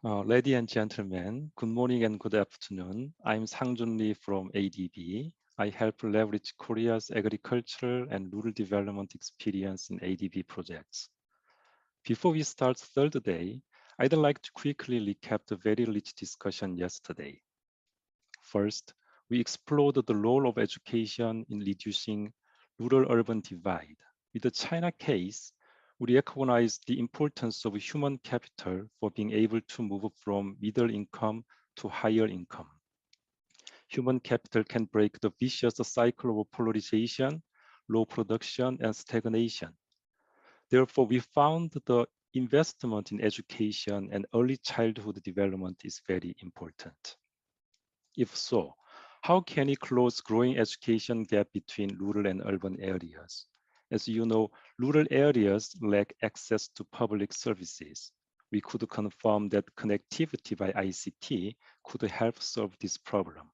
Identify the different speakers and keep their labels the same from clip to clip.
Speaker 1: Ladies and gentlemen, good morning and good afternoon. I'm Sang-Jun Lee from ADB. I help leverage Korea's agricultural and rural development experience in ADB projects. Before we start third day, I'd like to quickly recap the very rich discussion yesterday. First, we explored the role of education in reducing rural-urban divide. With the China case, we recognize the importance of human capital for being able to move from middle income to higher income. Human capital can break the vicious cycle of polarization, low production, and stagnation. Therefore, we found the investment in education and early childhood development is very important. If so, how can we close growing education gap between rural and urban areas? As you know, rural areas lack access to public services. We could confirm that connectivity by ICT could help solve this problem.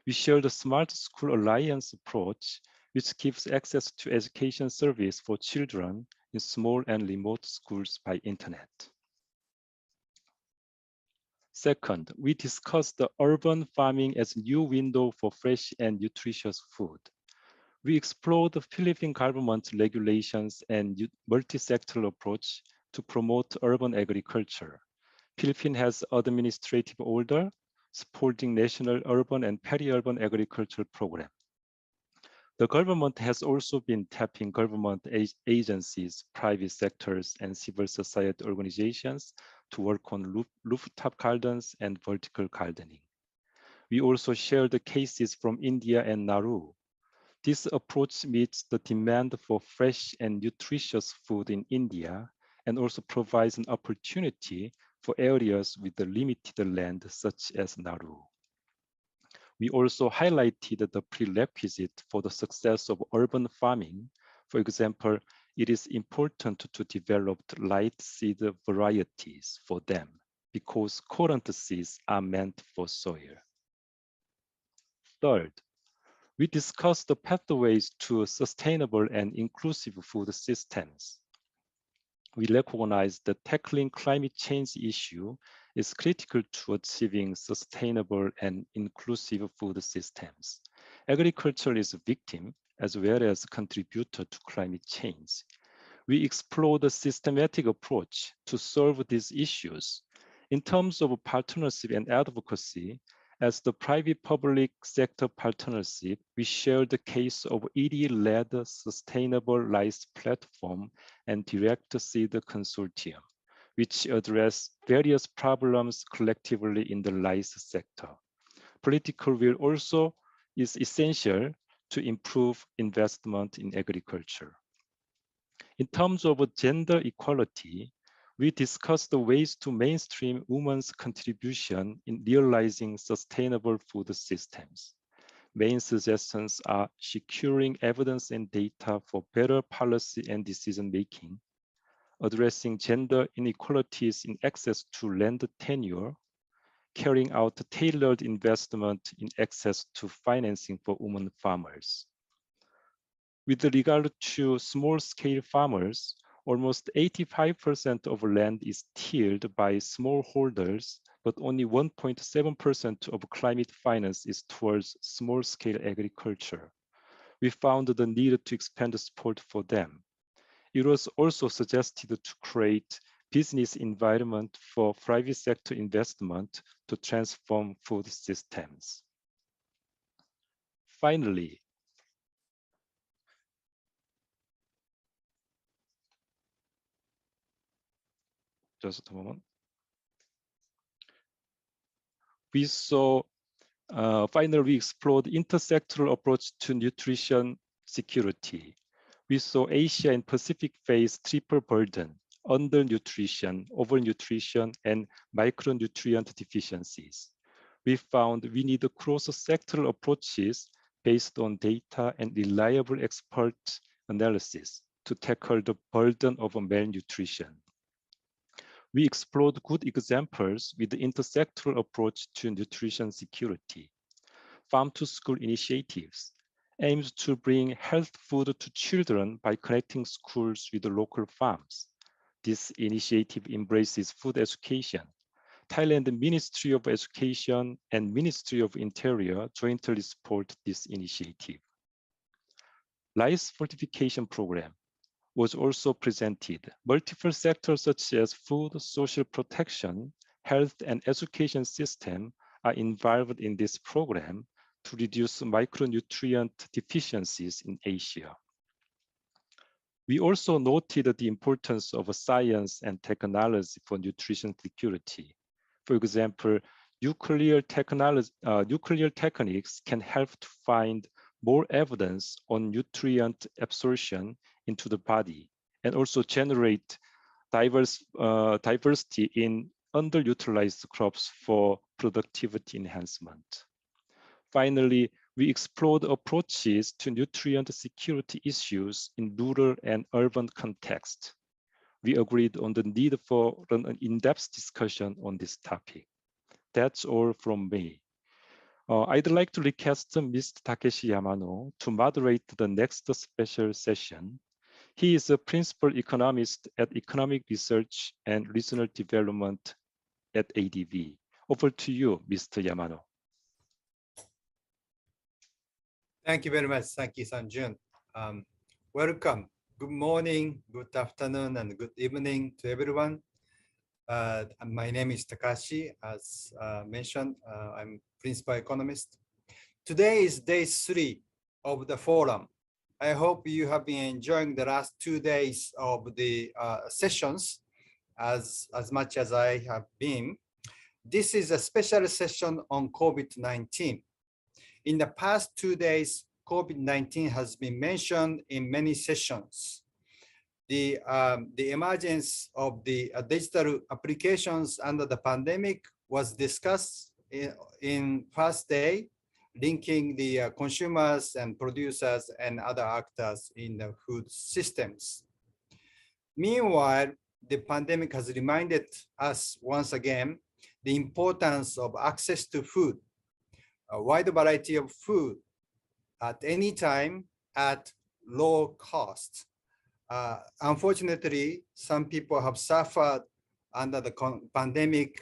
Speaker 1: We share the Smart School Alliance approach, which gives access to education service for children in small and remote schools by internet. Second, we discussed the urban farming as a new window for fresh and nutritious food. We explored the Philippine government regulations and multi-sectoral approach to promote urban agriculture. Philippines has administrative order supporting national urban and peri-urban agricultural program. The government has also been tapping government agencies, private sectors, and civil society organizations to work on rooftop gardens and vertical gardening. We also share the cases from India and Nauru. This approach meets the demand for fresh and nutritious food in India and also provides an opportunity for areas with the limited land such as Nauru. We also highlighted the prerequisite for the success of urban farming. For example, it is important to develop light seed varieties for them because current seeds are meant for soil. Third, we discussed the pathways to sustainable and inclusive food systems. We recognize that tackling climate change issue is critical to achieving sustainable and inclusive food systems. Agriculture is a victim as well as a contributor to climate change. We explore the systematic approach to solve these issues. In terms of partnership and advocacy, as the private-public sector partnership, we share the case of ED-led Sustainable Rice Platform and Direct Seed Consortium, which address various problems collectively in the rice sector. Political will also is essential to improve investment in agriculture. In terms of gender equality, we discussed the ways to mainstream women's contribution in realizing sustainable food systems. Main suggestions are securing evidence and data for better policy and decision-making, addressing gender inequalities in access to land tenure, carrying out tailored investment in access to financing for women farmers. With regard to small-scale farmers, almost 85% of land is tilled by smallholders, but only 1.7% of climate finance is towards small-scale agriculture. We found the need to expand the support for them. It was also suggested to create business environment for private sector investment to transform food systems. Finally, just a moment. We saw, finally, we explored intersectoral approach to nutrition security. We saw Asia and Pacific face triple burden, undernutrition, overnutrition, and micronutrient deficiencies. We found we need cross-sectoral approaches based on data and reliable expert analysis to tackle the burden of malnutrition. We explored good examples with the intersectoral approach to nutrition security. Farm-to-school initiatives aims to bring health food to children by connecting schools with the local farms. This initiative embraces food education, Thailand Ministry of Education and Ministry of Interior jointly support this initiative. Rice fortification program was also presented. Multiple sectors such as food, social protection, health, and education system are involved in this program to reduce micronutrient deficiencies in Asia. We also noted the importance of science and technology for nutrition security. For example, nuclear techniques can help to find more evidence on nutrient absorption into the body and also generate diversity in underutilized crops for productivity enhancement. Finally, we explored approaches to nutrient security issues in rural and urban context. We agreed on the need for an in-depth discussion on this topic. That's all from me. I'd like to request Mr. Takeshi Yamano to moderate the next special session. He is a principal economist at Economic Research and Regional Development at ADB. Over to you, Mr. Yamano.
Speaker 2: Thank you very much, Saki Sanjun. Welcome. Good morning, good afternoon, and good evening to everyone. My name is Takashi. As mentioned, I'm principal economist. Today is day 3 of the forum. I hope you have been enjoying the last 2 days of the sessions as much as I have been. This is a special session on COVID-19. In the past 2 days, COVID-19 has been mentioned in many sessions. The emergence of the digital applications under the pandemic was discussed in first day, linking the consumers and producers and other actors in the food systems. Meanwhile, the pandemic has reminded us once again the importance of access to food, a wide variety of food at any time at low cost. Unfortunately, some people have suffered under the pandemic.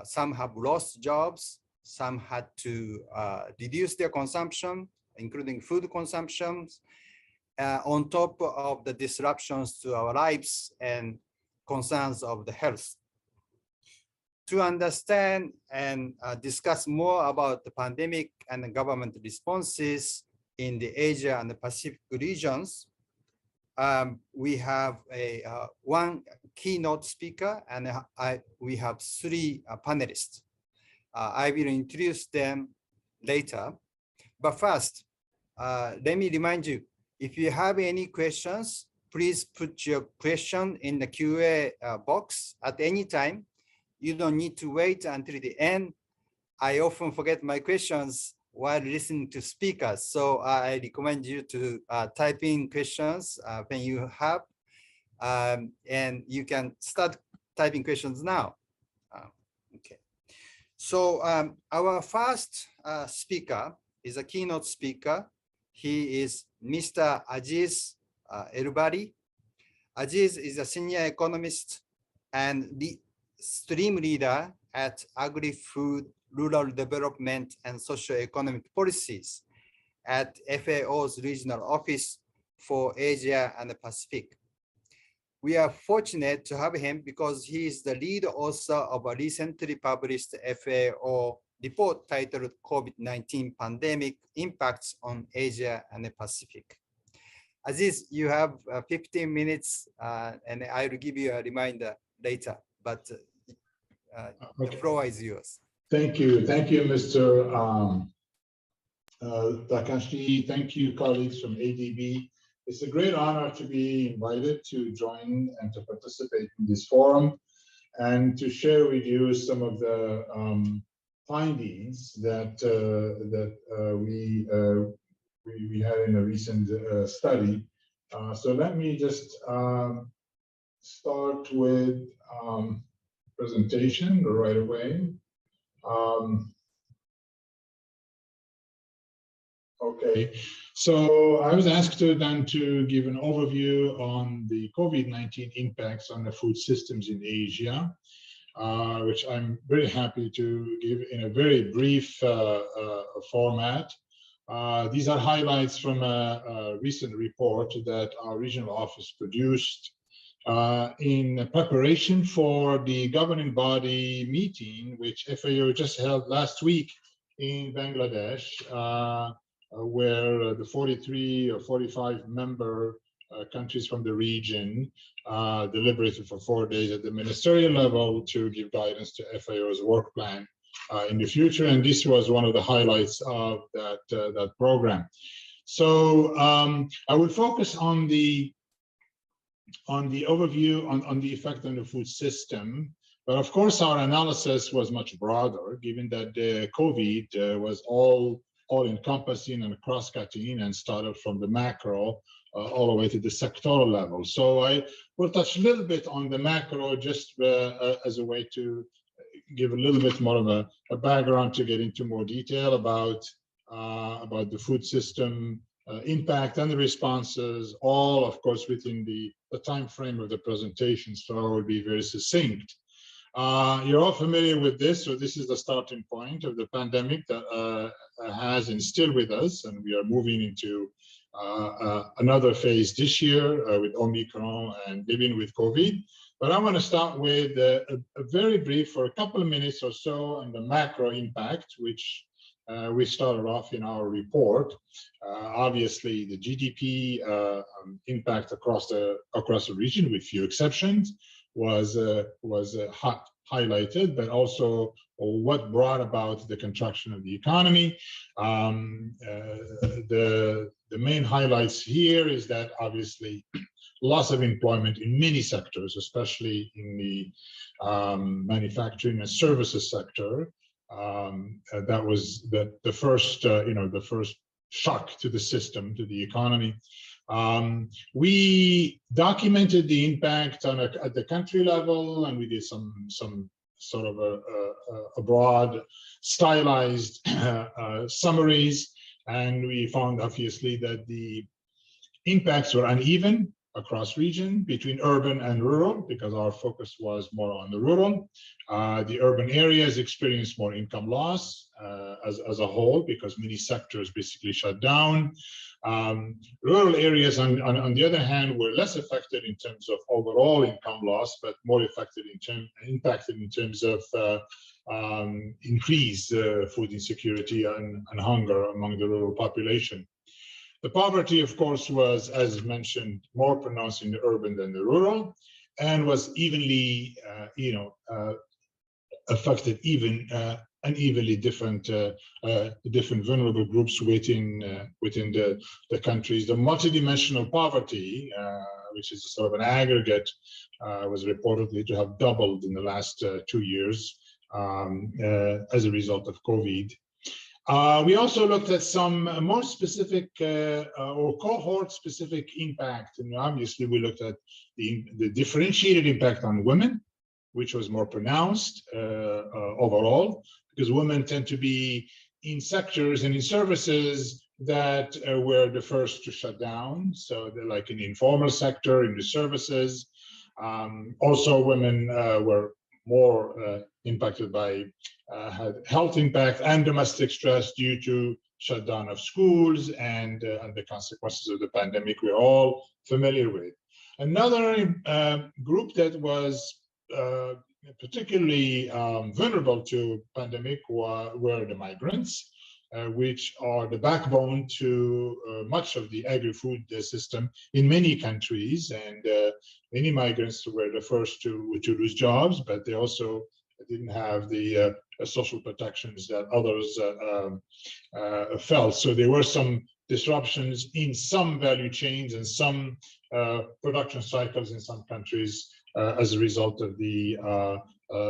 Speaker 2: Some have lost jobs. Some had to reduce their consumption, including food consumptions, on top of the disruptions to our lives and concerns of the health. To understand and discuss more about the pandemic and the government responses in the Asia and the Pacific regions, we have one keynote speaker, and we have 3 panelists. I will introduce them later. But first, let me remind you, if you have any questions, please put your question in the QA box at any time. You don't need to wait until the end. I often forget my questions while listening to speakers. So I recommend you to type in questions when you have, and you can start typing questions now. Okay. So our first speaker is a keynote speaker. He is Mr. Aziz Elbari. Aziz is a senior economist and the stream leader at agri-food, rural development, and socio-economic policies at FAO's regional office for Asia and the Pacific. We are fortunate to have him because he is the lead author of a recently published FAO report titled COVID-19 Pandemic Impacts on Asia and the Pacific. Aziz, you have 15 minutes, and I will give you a reminder later, but the floor is yours.
Speaker 3: Thank you, Mr. Takashi. Thank you, colleagues from ADB. It's a great honor to be invited to join and to participate in this forum and to share with you some of the findings that we had in a recent study. So let me just start with presentation right away. Okay, so I was asked to give an overview on the COVID-19 impacts on the food systems in Asia. which I'm very happy to give in a very brief format. These are highlights from a recent report that our regional office produced in preparation for the governing body meeting, which FAO just held last week in Bangladesh, where the 43 or 45 member countries from the region deliberated for 4 days at the ministerial level to give guidance to FAO's work plan in the future, and this was one of the highlights of that program. So I will focus on the overview on the effect on the food system, but of course our analysis was much broader, given that the COVID was all-encompassing and cross-cutting and started from the macro all the way to the sectoral level. So I will touch a little bit on the macro just as a way to give a little bit more of a background to get into more detail about the food system impact and the responses, all of course within the time frame of the presentation, so I will be very succinct. You're all familiar with this, so this is the starting point of the pandemic that has instilled with us, and we are moving into another phase this year with Omicron and living with COVID. But I want to start with a very brief, for a couple of minutes or so, on the macro impact, which we started off in our report. Obviously, the GDP impact across the region, with few exceptions, was highlighted, but also what brought about the contraction of the economy. The main highlights here is that obviously loss of employment in many sectors, especially in the manufacturing and services sector. That was the first, the first shock to the system, to the economy. We documented the impact at the country level, and we did some sort of a broad, stylized summaries, and we found obviously that the impacts were uneven across region between urban and rural, because our focus was more on the rural. The urban areas experienced more income loss as a whole, because many sectors basically shut down. Rural areas, on the other hand, were less affected in terms of overall income loss, but more impacted in terms of increased food insecurity and hunger among the rural population. The poverty, of course, was, as mentioned, more pronounced in the urban than the rural, and was evenly, affected unevenly different vulnerable groups within the countries. The multidimensional poverty, which is sort of an aggregate, was reportedly to have doubled in the last 2 years as a result of COVID. We also looked at some more specific or cohort-specific impact, and obviously we looked at the differentiated impact on women, which was more pronounced overall, because women tend to be in sectors and in services that were the first to shut down. So they're like in the informal sector, in the services. Also, women were more impacted by had health impact and domestic stress due to shutdown of schools and the consequences of the pandemic we're all familiar with. Another group that was particularly vulnerable to pandemic were the migrants, which are the backbone to much of the agri-food system in many countries, and many migrants were the first to lose jobs, but they also didn't have the social protections that others felt. So there were some disruptions in some value chains and some production cycles in some countries as a result of the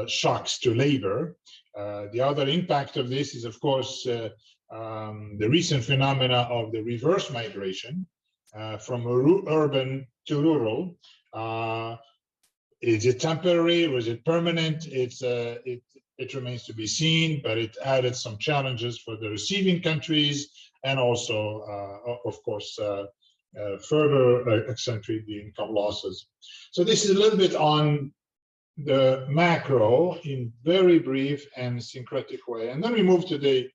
Speaker 3: shocks to labor. The other impact of this is, of course, the recent phenomena of the reverse migration from urban to rural. Is it temporary or is it permanent? It remains to be seen, but it added some challenges for the receiving countries, and also, of course, further accentuate the income losses. So this is a little bit on the macro in very brief and syncretic way. And then we move to the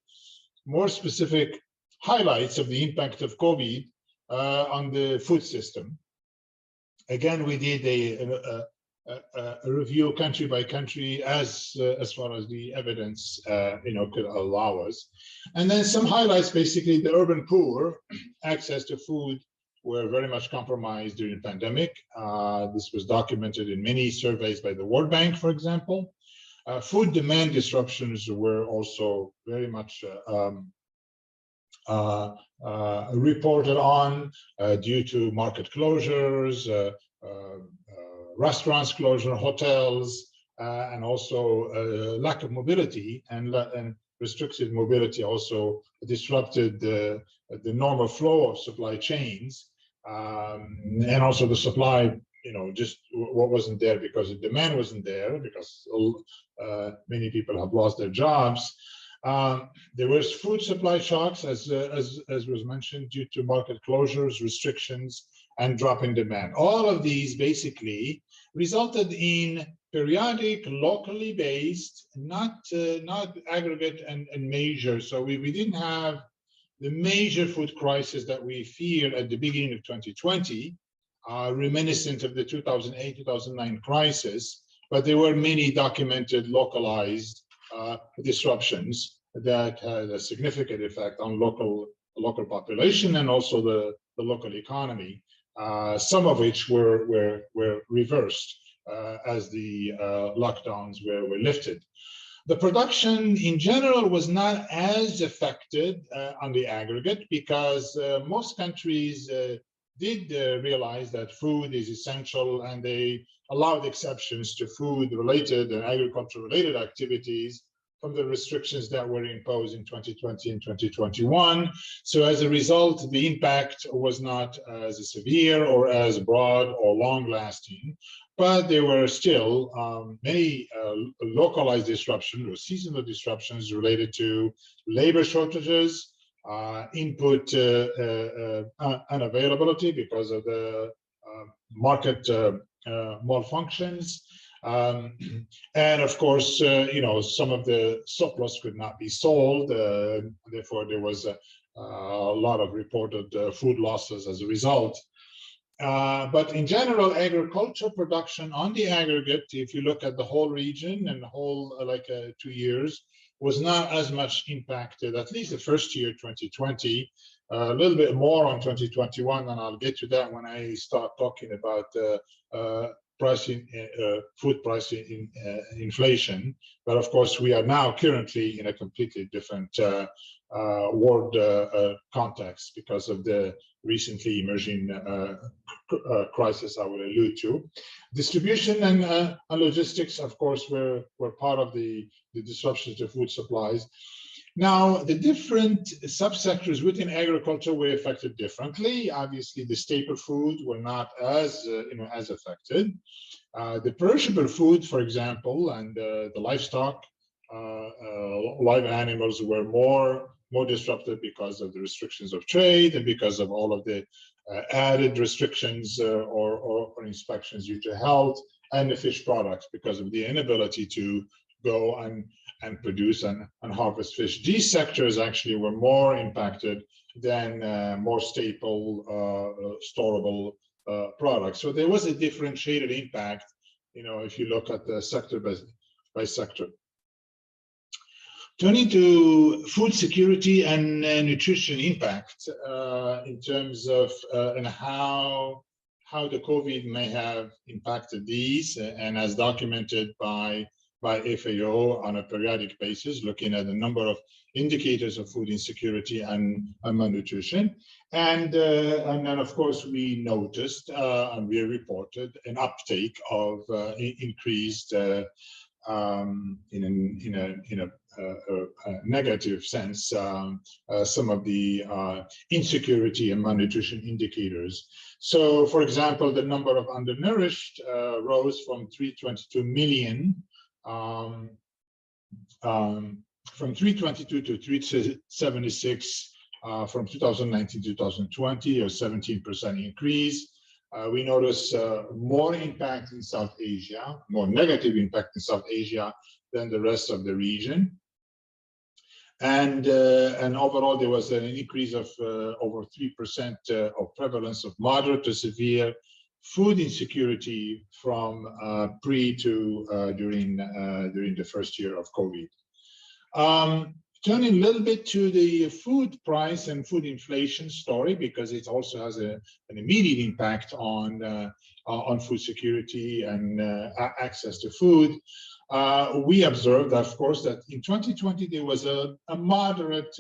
Speaker 3: more specific highlights of the impact of COVID on the food system. Again, we did a review country by country as far as the evidence could allow us. And then some highlights, basically the urban poor, access to food were very much compromised during the pandemic. This was documented in many surveys by the World Bank, for example. Food demand disruptions were also very much reported on due to market closures, restaurants closure, hotels, and also lack of mobility and restricted mobility also disrupted the normal flow of supply chains, and also the supply, just what wasn't there because the demand wasn't there because many people have lost their jobs. There was food supply shocks, as was mentioned, due to market closures, restrictions, and drop in demand. All of these basically resulted in periodic, locally based, not aggregate and major. So we didn't have the major food crisis that we feared at the beginning of 2020, reminiscent of the 2008-2009 crisis, but there were many documented localized disruptions that had a significant effect on local population and also the local economy, some of which were reversed as the lockdowns were lifted. The production in general was not as affected on the aggregate because most countries did realize that food is essential, and they allowed exceptions to food-related and agriculture-related activities from the restrictions that were imposed in 2020 and 2021. So as a result, the impact was not as severe or as broad or long-lasting, but there were still many localized disruptions or seasonal disruptions related to labor shortages, input unavailability because of the market malfunctions, and of course, some of the surplus could not be sold. Therefore, there was a lot of reported food losses as a result. But in general, agricultural production on the aggregate, if you look at the whole region and the whole 2 years, was not as much impacted, at least the first year, 2020, a little bit more on 2021, and I'll get to that when I start talking about pricing, food pricing inflation. But of course, we are now currently in a completely different world context because of the recently emerging crisis I will allude to. Distribution and logistics, of course, were part of the disruptions to food supplies. Now, the different subsectors within agriculture were affected differently. Obviously, the staple food were not as as affected. The perishable food, for example, and the livestock, live animals were more disrupted because of the restrictions of trade and because of all of the added restrictions or inspections due to health, and the fish products because of the inability to go and produce and harvest fish. These sectors actually were more impacted than more staple, storable products. So there was a differentiated impact, if you look at the sector by sector. Turning to food security and nutrition impact in terms of and how the COVID may have impacted these, and as documented by FAO on a periodic basis, looking at a number of indicators of food insecurity and malnutrition. And then, of course, we noticed and we reported an uptake of increased in a negative sense, some of the insecurity and malnutrition indicators. So, for example, the number of undernourished rose from 322 million from 322 to 376 from 2019 to 2020, a 17% increase. we notice more impact in South Asia, more negative impact in South Asia than the rest of the region. And overall, there was an increase of over 3% of prevalence of moderate to severe food insecurity from pre to during the first year of COVID. Turning a little bit to the food price and food inflation story, because it also has an immediate impact on food security and access to food. We observed, of course, that in 2020 there was a moderate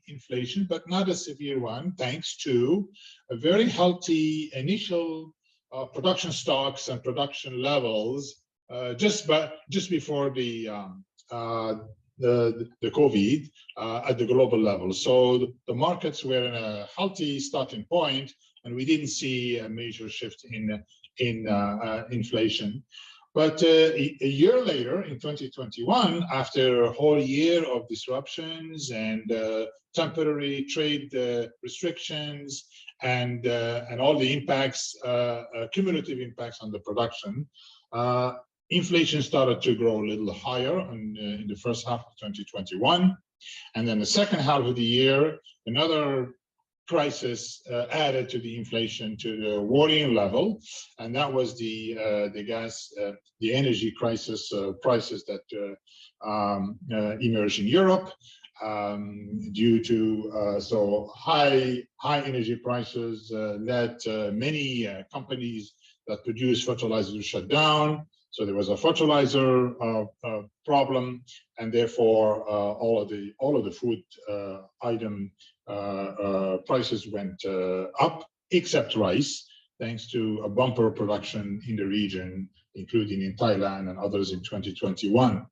Speaker 3: inflation, but not a severe one, thanks to a very healthy initial production stocks and production levels just before the COVID at the global level. So the markets were in a healthy starting point, and we didn't see a major shift in inflation. But a year later, in 2021, after a whole year of disruptions and temporary trade restrictions and all the impacts, cumulative impacts on the production, inflation started to grow a little higher in the first half of 2021. And then the second half of the year, another crisis added to the inflation to the worrying level, and that was the energy crisis prices that emerged in Europe due to so high energy prices led many companies that produce fertilizer to shut down. So there was a fertilizer problem, and therefore all of the food item prices went up, except rice, thanks to a bumper production in the region, including in Thailand and others in 2021.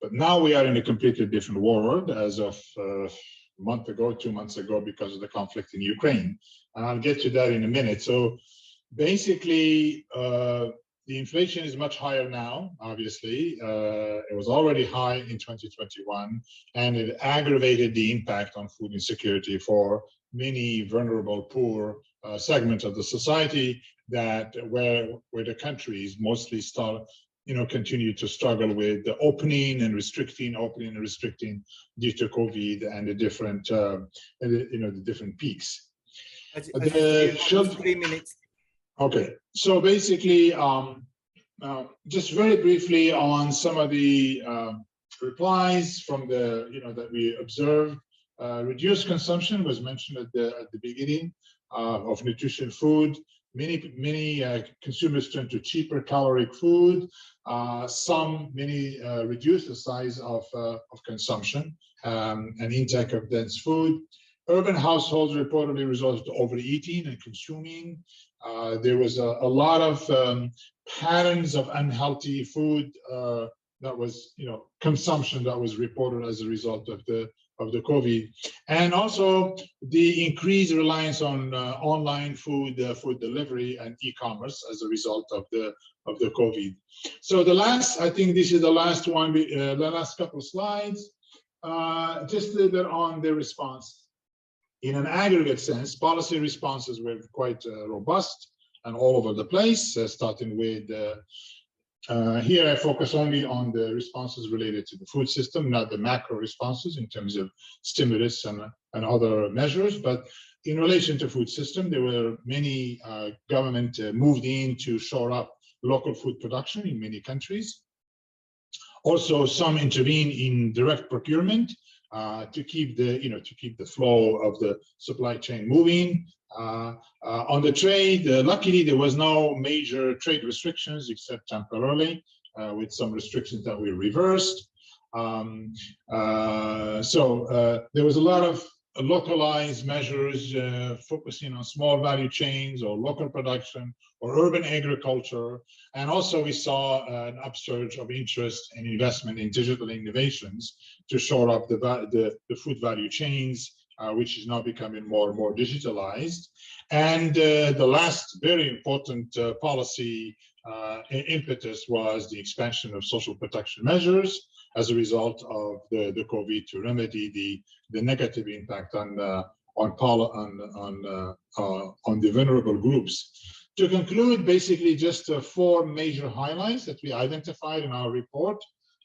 Speaker 3: But now we are in a completely different world as of a month ago, 2 months ago, because of the conflict in Ukraine. And I'll get to that in a minute. So basically, the inflation is much higher now, obviously. It was already high in 2021, and it aggravated the impact on food insecurity for many vulnerable, poor segments of the society that where the countries mostly continue to struggle with the opening and restricting due to COVID and the different, the different peaks.
Speaker 2: 3 minutes.
Speaker 3: Okay, so basically, just very briefly on some of the replies from that we observed. Reduced consumption was mentioned at the beginning of nutrition food. Many consumers turn to cheaper caloric food. Many reduce the size of consumption and intake of dense food. Urban households reportedly resorted to overeating and consuming. There was a lot of patterns of unhealthy food that was, consumption that was reported as a result of the COVID, and also the increased reliance on online food delivery and e-commerce as a result of the COVID. So I think this is the last one, the last couple of slides, just a little bit on the response. In an aggregate sense, policy responses were quite robust and all over the place, starting with, here I focus only on the responses related to the food system, not the macro responses in terms of stimulus and other measures. But in relation to food system, there were many government moved in to shore up local food production in many countries. Also, some intervened in direct procurement to keep the flow of the supply chain moving. On the trade, luckily there was no major trade restrictions except temporarily, with some restrictions that were reversed. So there was a lot of localized measures focusing on small value chains or local production or urban agriculture. And also we saw an upsurge of interest and investment in digital innovations to shore up the food value chains, which is now becoming more and more digitalized. And the last very important policy impetus was the expansion of social protection measures as a result of the COVID to remedy the negative impact on the vulnerable groups. To conclude, basically just 4 major highlights that we identified in our report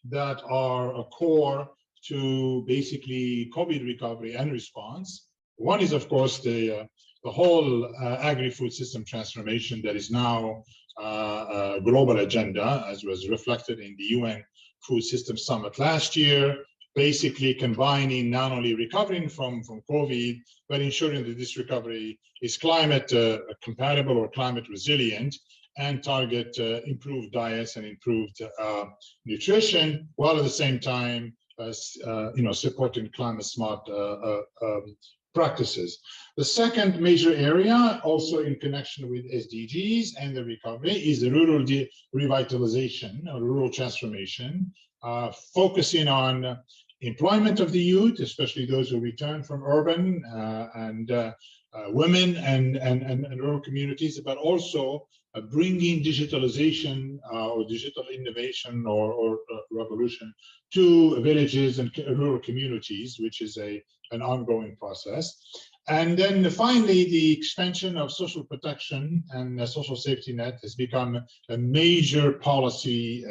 Speaker 3: that are a core to basically COVID recovery and response. One is, of course, the whole agri-food system transformation that is now a global agenda, as was reflected in the UN Food System Summit last year, basically combining not only recovering from COVID, but ensuring that this recovery is climate compatible or climate resilient, and target improved diets and improved nutrition, while at the same time, supporting climate smart practices. The second major area, also in connection with SDGs and the recovery, is the rural revitalization or rural transformation, focusing on employment of the youth, especially those who return from urban and women and rural communities, but also bringing digitalization or digital innovation or revolution to villages and rural communities, which is an ongoing process. And then finally, the expansion of social protection and social safety net has become a major policy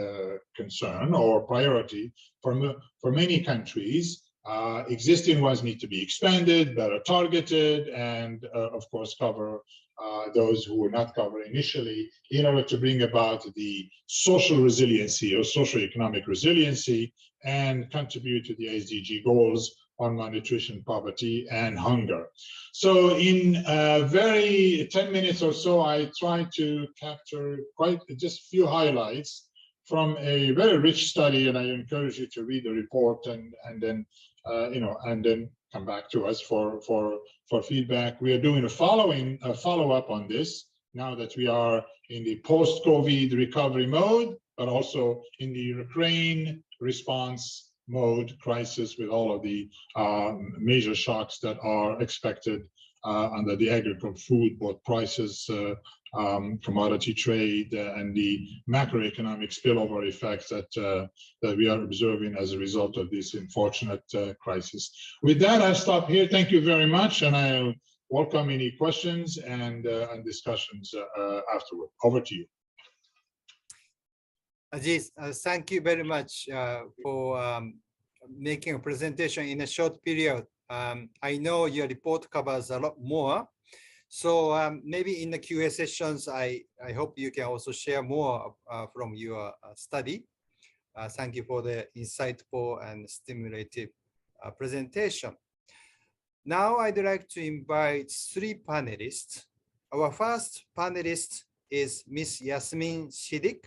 Speaker 3: concern or priority for many countries. Existing ones need to be expanded, better targeted, and of course cover those who were not covered initially in order to bring about the social resiliency or socioeconomic resiliency and contribute to the SDG goals on malnutrition, poverty, and hunger. So in very 10 minutes or so, I tried to capture quite just a few highlights from a very rich study, and I encourage you to read the report and then come back to us for feedback. We are doing a follow-up on this now that we are in the post-COVID recovery mode, but also in the Ukraine response mode crisis with all of the major shocks that are expected under the agricultural food, both prices, commodity trade, and the macroeconomic spillover effects that we are observing as a result of this unfortunate crisis. With that, I'll stop here. Thank you very much, and I'll welcome any questions and discussions afterward. Over to you.
Speaker 2: Aziz, thank you very much for making a presentation in a short period. I know your report covers a lot more. So maybe in the QA sessions, I hope you can also share more from your study. Thank you for the insightful and stimulative presentation. Now I'd like to invite 3 panelists. Our first panelist is Ms. Yasmin Siddiq.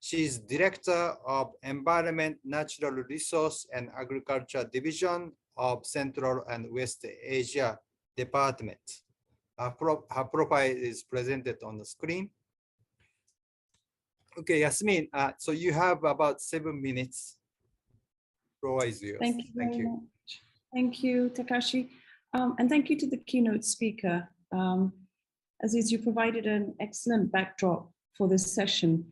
Speaker 2: She is Director of Environment, Natural Resource and Agriculture Division of Central and West Asia Department. Her profile is presented on the screen. Okay, Yasmin, so you have about 7 minutes. Floor is yours.
Speaker 4: Thank you very much. Thank you, Takashi. And thank you to the keynote speaker. Aziz, you provided an excellent backdrop for this session.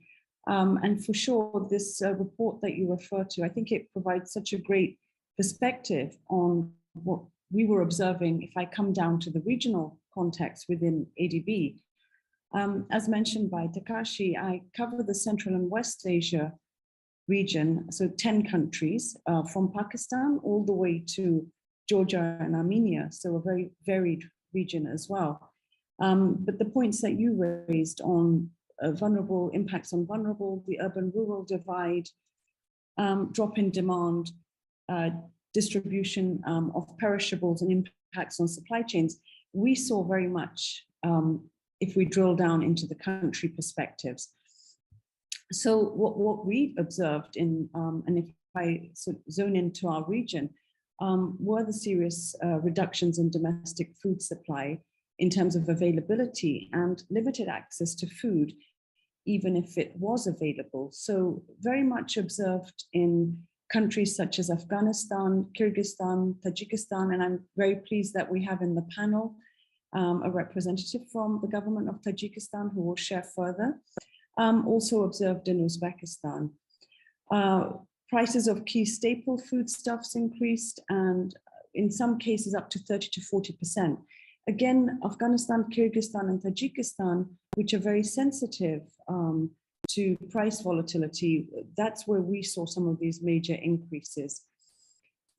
Speaker 4: And for sure, this report that you refer to, I think it provides such a great perspective on what we were observing if I come down to the regional context within ADB. As mentioned by Takashi, I cover the Central and West Asia region, so 10 countries from Pakistan all the way to Georgia and Armenia, so a very varied region as well. But the points that you raised on vulnerable impacts on vulnerable, the urban-rural divide, drop in demand, distribution of perishables and impacts on supply chains, we saw very much if we drill down into the country perspectives. So what we observed in, and if I zone into our region, were the serious reductions in domestic food supply in terms of availability and limited access to food, even if it was available. So very much observed in countries such as Afghanistan, Kyrgyzstan, Tajikistan, and I'm very pleased that we have in the panel a representative from the government of Tajikistan who will share further. Also observed in Uzbekistan. Prices of key staple foodstuffs increased, and in some cases up to 30 to 40%. Again, Afghanistan, Kyrgyzstan, and Tajikistan, which are very sensitive to price volatility, that's where we saw some of these major increases.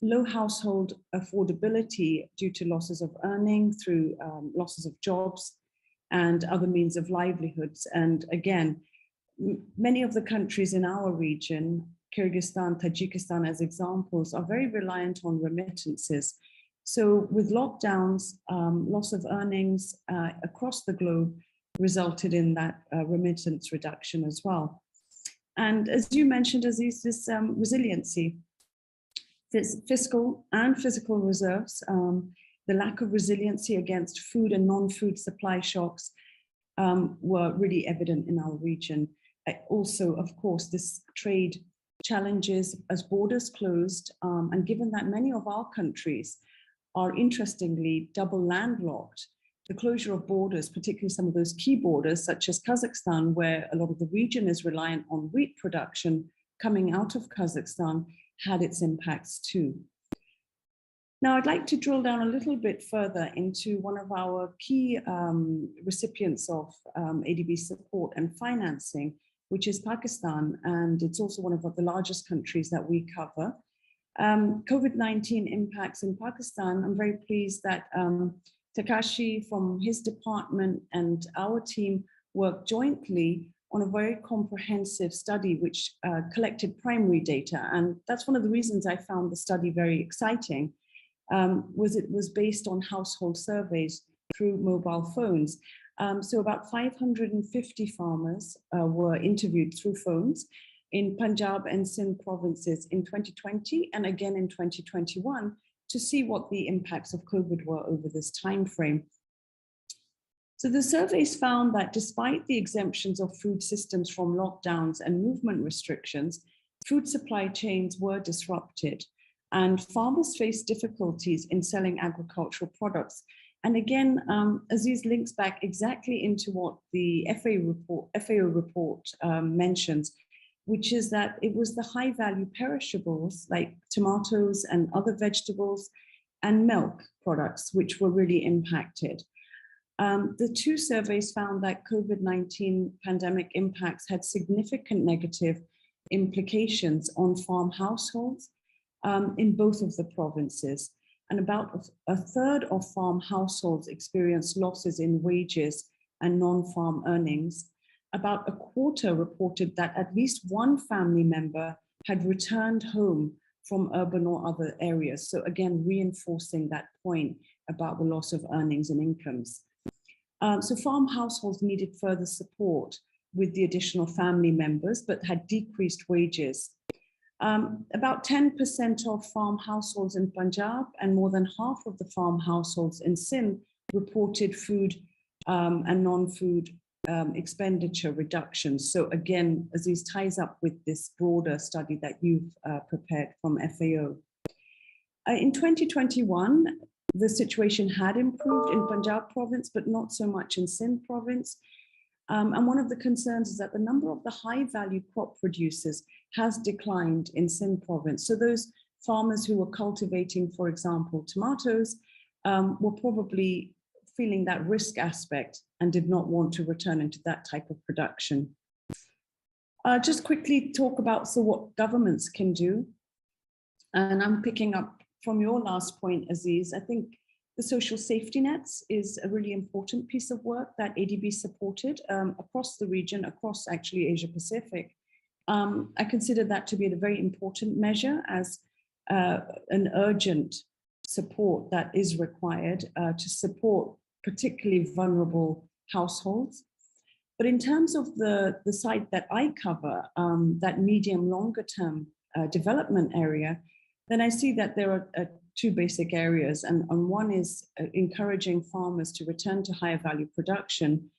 Speaker 4: Low household affordability due to losses of earning through losses of jobs and other means of livelihoods. And again, many of the countries in our region, Kyrgyzstan, Tajikistan as examples, are very reliant on remittances. So with lockdowns, loss of earnings across the globe resulted in that remittance reduction as well. And as you mentioned, Aziz, this resiliency, fiscal and physical reserves, the lack of resiliency against food and non-food supply shocks were really evident in our region. Also, of course, this trade challenges as borders closed, and given that many of our countries are interestingly double landlocked, the closure of borders, particularly some of those key borders such as Kazakhstan, where a lot of the region is reliant on wheat production coming out of Kazakhstan, had its impacts too. Now, I'd like to drill down a little bit further into one of our key recipients of ADB support and financing, which is Pakistan, and it's also one of the largest countries that we cover. COVID-19 impacts in Pakistan. I'm very pleased that Takashi from his department and our team worked jointly on a very comprehensive study which collected primary data. And that's one of the reasons I found the study very exciting, was it was based on household surveys through mobile phones. So about 550 farmers were interviewed through phones in Punjab and Sindh provinces in 2020 and again in 2021 to see what the impacts of COVID were over this time frame. So the surveys found that despite the exemptions of food systems from lockdowns and movement restrictions, food supply chains were disrupted and farmers faced difficulties in selling agricultural products. And again, Aziz links back exactly into what the FAO report mentions, which is that it was the high value perishables like tomatoes and other vegetables and milk products which were really impacted. The two surveys found that COVID-19 pandemic impacts had significant negative implications on farm households in both of the provinces. And about a third of farm households experienced losses in wages and non-farm earnings. About a quarter reported that at least one family member had returned home from urban or other areas. So again, reinforcing that point about the loss of earnings and incomes. So farm households needed further support with the additional family members, but had decreased wages. About 10% of farm households in Punjab and more than half of the farm households in Sindh reported food and non-food expenditure reductions. So again, Aziz ties up with this broader study that you've prepared from FAO. In 2021, the situation had improved in Punjab province, but not so much in Sindh province. And one of the concerns is that the number of the high value crop producers has declined in Sindh province. So those farmers who were cultivating, for example, tomatoes, were probably feeling that risk aspect and did not want to return into that type of production. Just quickly talk about what governments can do. And I'm picking up from your last point, Aziz. I think the social safety nets is a really important piece of work that ADB supported across the region, across actually Asia Pacific. I consider that to be a very important measure as an urgent support that is required to support particularly vulnerable households. But in terms of the site that I cover, that medium longer term development area, then I see that there are two basic areas. And one is encouraging farmers to return to higher value production.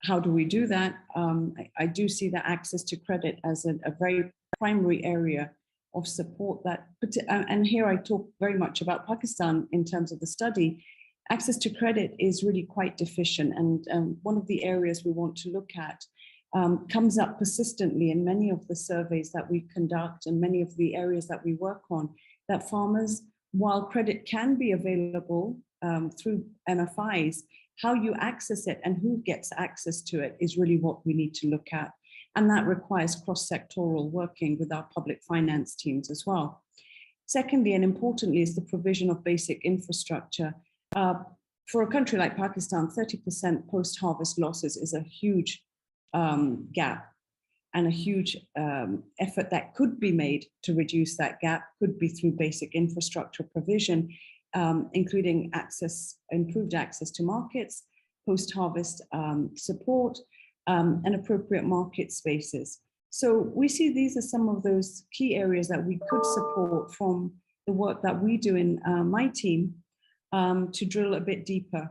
Speaker 4: How do we do that? I do see that access to credit as a very primary area of support that, and here I talk very much about Pakistan in terms of the study. Access to credit is really quite deficient, and one of the areas we want to look at comes up persistently in many of the surveys that we conduct and many of the areas that we work on, that farmers, while credit can be available through MFIs, how you access it and who gets access to it is really what we need to look at. And that requires cross-sectoral working with our public finance teams as well. Secondly, and importantly, is the provision of basic infrastructure. For a country like Pakistan, 30% post-harvest losses is a huge gap, and a huge effort that could be made to reduce that gap could be through basic infrastructure provision, including improved access to markets, post-harvest support, and appropriate market spaces. So we see these as some of those key areas that we could support from the work that we do in my team to drill a bit deeper.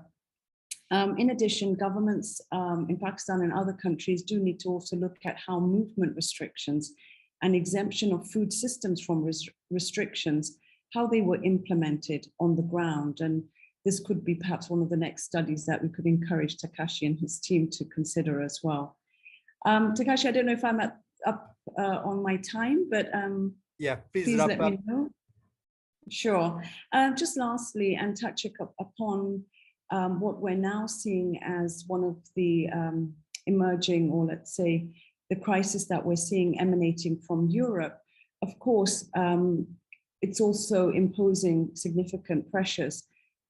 Speaker 4: In addition, governments in Pakistan and other countries do need to also look at how movement restrictions and exemption of food systems from restrictions, how they were implemented on the ground. And this could be perhaps one of the next studies that we could encourage Takashi and his team to consider as well. Takashi, I don't know if I'm up on my time, but
Speaker 2: yeah, please
Speaker 4: let
Speaker 2: wrap up.
Speaker 4: me know. Sure. Just lastly, and touching upon what we're now seeing as one of the emerging, or let's say, the crisis that we're seeing emanating from Europe. Of course, it's also imposing significant pressures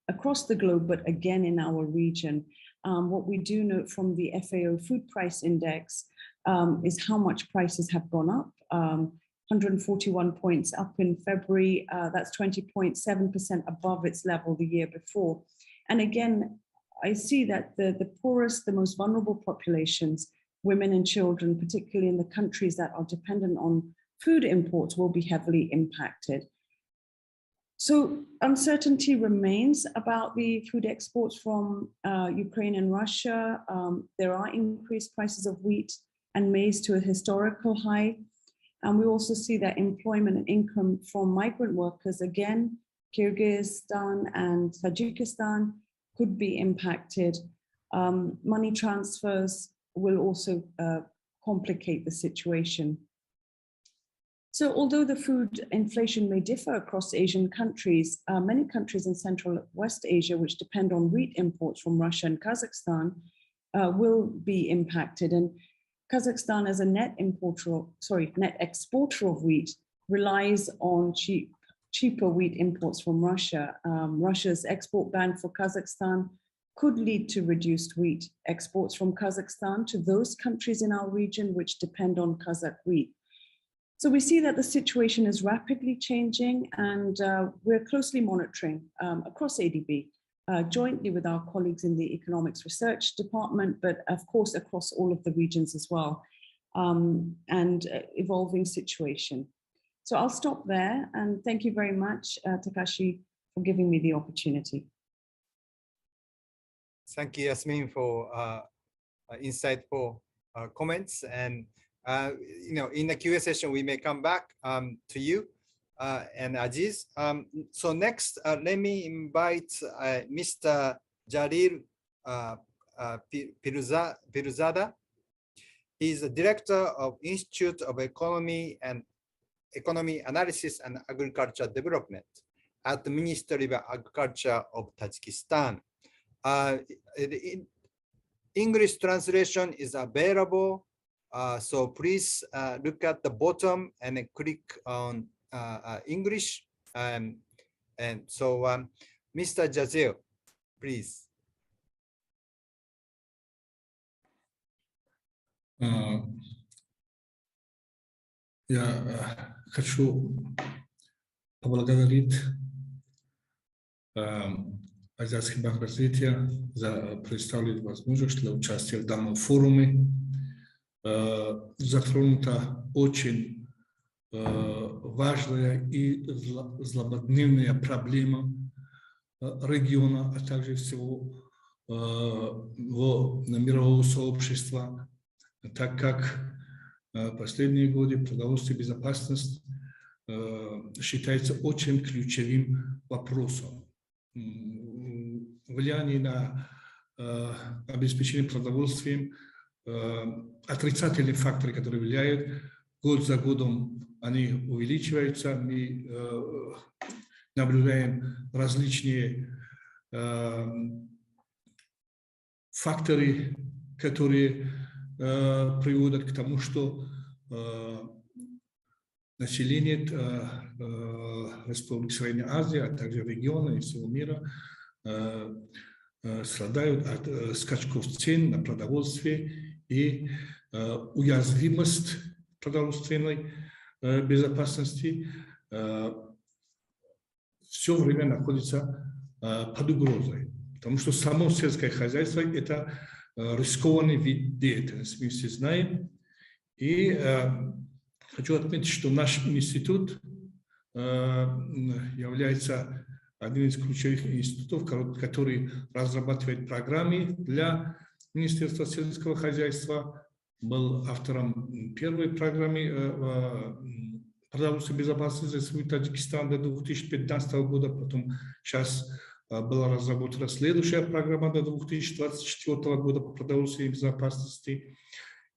Speaker 4: across the globe, but again in our region. What we do note from the FAO Food Price Index is how much prices have gone up. 141 points up in February, that's 20.7% above its level the year before. And again, I see that the poorest, the most vulnerable populations, women and children, particularly in the countries that are dependent on food imports, will be heavily impacted. So uncertainty remains about the food exports from Ukraine and Russia. There are increased prices of wheat and maize to a historical high. And we also see that employment and income from migrant workers, again, Kyrgyzstan and Tajikistan, could be impacted. Money transfers will also complicate the situation. So although the food inflation may differ across Asian countries, many countries in Central West Asia, which depend on wheat imports from Russia and Kazakhstan, will be impacted. And Kazakhstan, as a net exporter of wheat, relies on cheaper wheat imports from Russia. Russia's export ban for Kazakhstan could lead to reduced wheat exports from Kazakhstan to those countries in our region which depend on Kazakh wheat. So we see that the situation is rapidly changing, and we're closely monitoring across ADB, jointly with our colleagues in the Economics Research Department, but of course across all of the regions as well, and evolving situation. So I'll stop there, and thank you very much, Takashi, for giving me the opportunity.
Speaker 2: Thank you, Yasmin, for insightful comments. And in the Q&A session, we may come back to you and Aziz. So next, let me invite Mr. Jalil Piruzada. He's the director of Institute of Economy Analysis and Agriculture Development at the Ministry of Agriculture of Tajikistan. The English translation is available. So please look at the bottom and then click on English. And so Mr. Jazil, please.
Speaker 5: Я хочу поблагодарить Азиатский банк развития за представленную возможность для участия в данном форуме. Затронута очень важная и злободневная проблема региона, а также всего мирового сообщества, так как последние годы продовольственная безопасность считается очень ключевым вопросом. Влияние на обеспечение продовольствием, отрицательные факторы, которые влияют, год за годом они увеличиваются. Мы наблюдаем различные факторы, которые приводят к тому, что население Республики Средней Азии, а также региона и всего мира страдают от скачков цен на продовольствие и уязвимость продовольственной безопасности все время находится под угрозой. Потому что само сельское хозяйство – это рискованный вид деятельности, мы все знаем. И хочу отметить, что наш институт является одним из ключевых институтов, который разрабатывает программы для Министерства сельского хозяйства, был автором первой программы продовольственной безопасности Республики Таджикистан до 2015 года, потом сейчас была разработана следующая программа до 2024 года по продовольственной безопасности,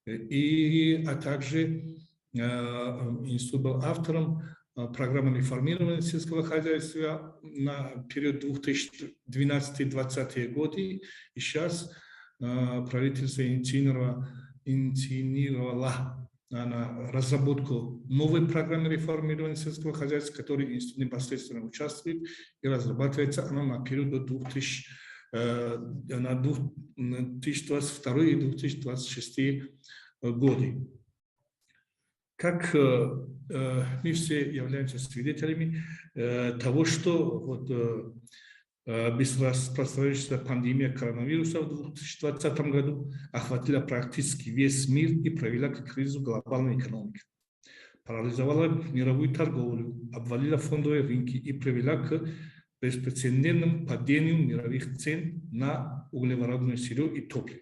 Speaker 5: а также институт был автором программы реформирования сельского хозяйства на период 2012-2020 годы, и сейчас правительство инициировало на разработку новой программы реформирования сельского хозяйства, в которой институт непосредственно участвует, и разрабатывается она на период до 2022 и 2026 годы. Как мы все являемся свидетелями того, что вот, беспросветная пандемия коронавируса в 2020 году охватила практически весь мир и привела к кризису глобальной экономики. Парализовала мировую торговлю, обвалила фондовые рынки и привела к беспрецедентному падению мировых цен на углеводородное сырье и топливо.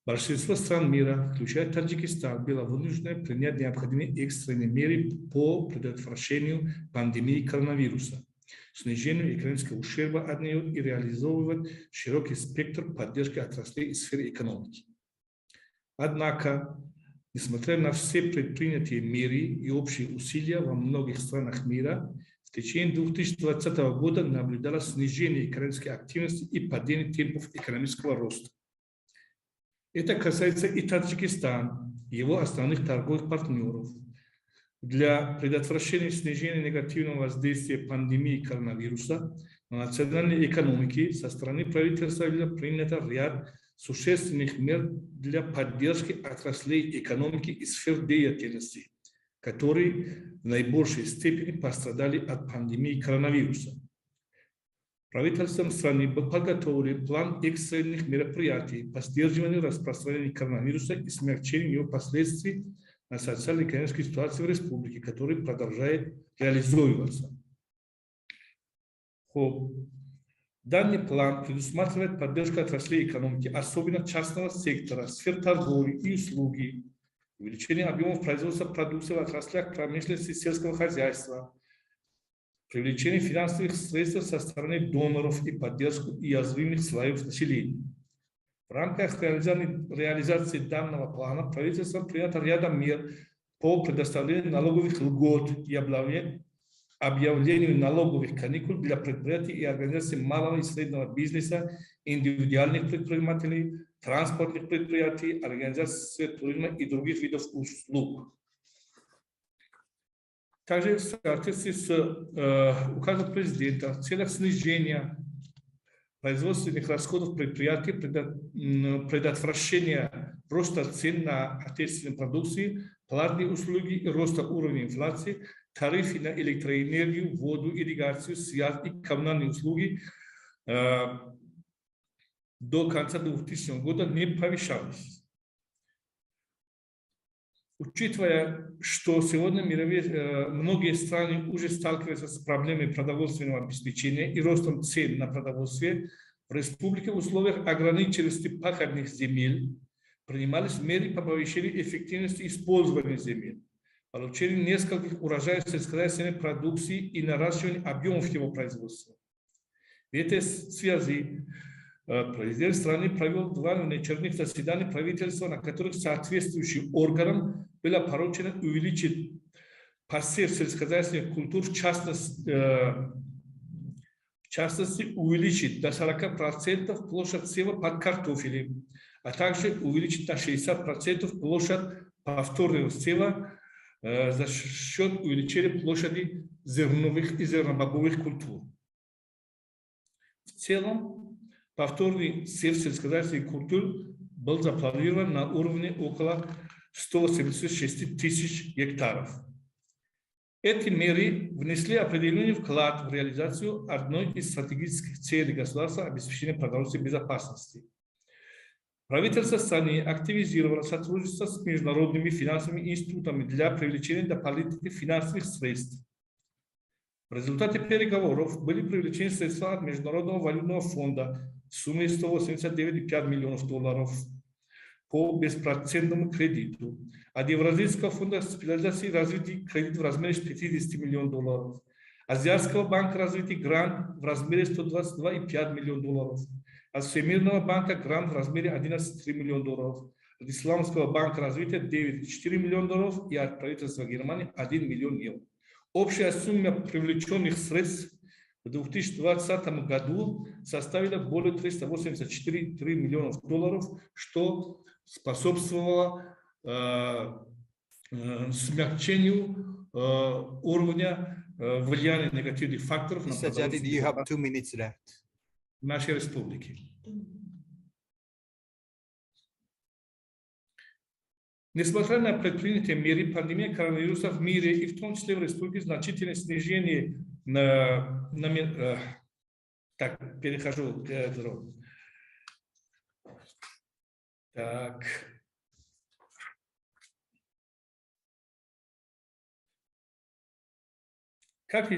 Speaker 5: Большинство стран мира, включая Таджикистан, было вынуждено принять необходимые экстренные меры по предотвращению пандемии коронавируса, снижению экономического ущерба от нее и реализовывать широкий спектр поддержки отраслей и сфер экономики. Однако, несмотря на все предпринятые меры и общие усилия во многих странах мира, в течение 2020 года наблюдалось снижение экономической активности и падение темпов экономического роста. Это касается и Таджикистана, и его основных торговых партнеров. Для предотвращения снижения негативного воздействия пандемии коронавируса на национальной экономике со стороны правительства принято ряд существенных мер для поддержки отраслей экономики и сфер деятельности, которые в наибольшей степени пострадали от пандемии коронавируса. Правительством страны был подготовлен план экстренных мероприятий по сдерживанию распространения коронавируса и смягчению его последствий на социально-экономической ситуации в республике, который продолжает реализовываться. Данный план предусматривает поддержку отраслей экономики, особенно частного сектора, сфер торговли и услуги, увеличение объемов производства продукции в отраслях промышленности и сельского хозяйства, привлечение финансовых средств со стороны доноров и поддержку уязвимых слоев населения. В рамках реализации данного плана правительство принято рядом мер по предоставлению налоговых льгот и объявлению налоговых каникул для предприятий и организаций малого и среднего бизнеса, индивидуальных предпринимателей, транспортных предприятий, организаций туризма и других видов услуг. Также в соответствии с указом президента в целях снижения производственных расходов предприятий, предотвращения роста цен на отечественные продукции, платные услуги и роста уровня инфляции, тарифы на электроэнергию, воду, ирригацию, связь и коммунальные услуги до конца 2000 года не повышались. Учитывая, что сегодня многие страны уже сталкиваются с проблемой продовольственного обеспечения и ростом цен на продовольствие, в республике в условиях ограниченности пахотных земель принимались меры по повышению эффективности использования земель, получению нескольких урожаев сельскохозяйственной продукции и наращиванию объемов его производства. В этой связи президент страны провел 2 внеочередных заседания правительства, на которых соответствующим органам было поручено увеличить посев сельскохозяйственных культур, в в частности, увеличить до 40% площадь сева под картофели, а также увеличить на 60% площадь повторного сева за счет увеличения площади зерновых и зернобобовых культур. В целом, повторный сев сельскохозяйственных культур был запланирован на уровне около 186 тысяч гектаров. Эти меры внесли определенный вклад в реализацию одной из стратегических целей государства обеспечения продовольственной безопасности. Правительство страны активизировало сотрудничество с международными финансовыми институтами для привлечения дополнительных финансовых средств. В результате переговоров были привлечены средства от Международного валютного фонда в сумме $189,5 миллионов по беспроцентному кредиту, от Евразийского фонда специализации и развития кредит в размере $50 миллионов, Азиатского банка развития грант в размере $122,5 миллионов, от Всемирного банка грант в размере $11,3 миллиона, от Исламского банка развития $9,4 миллиона и от правительства Германии $1 миллион евро. Общая сумма привлеченных средств в 2020 году составила более $384,3 миллиона, что способствовало смягчению уровня влияния негативных факторов на продовольственную нашей республики. Несмотря на предпринятые меры, пандемия коронавируса в мире и в том числе в республике значительное снижение так, перехожу к другому. Так. Как и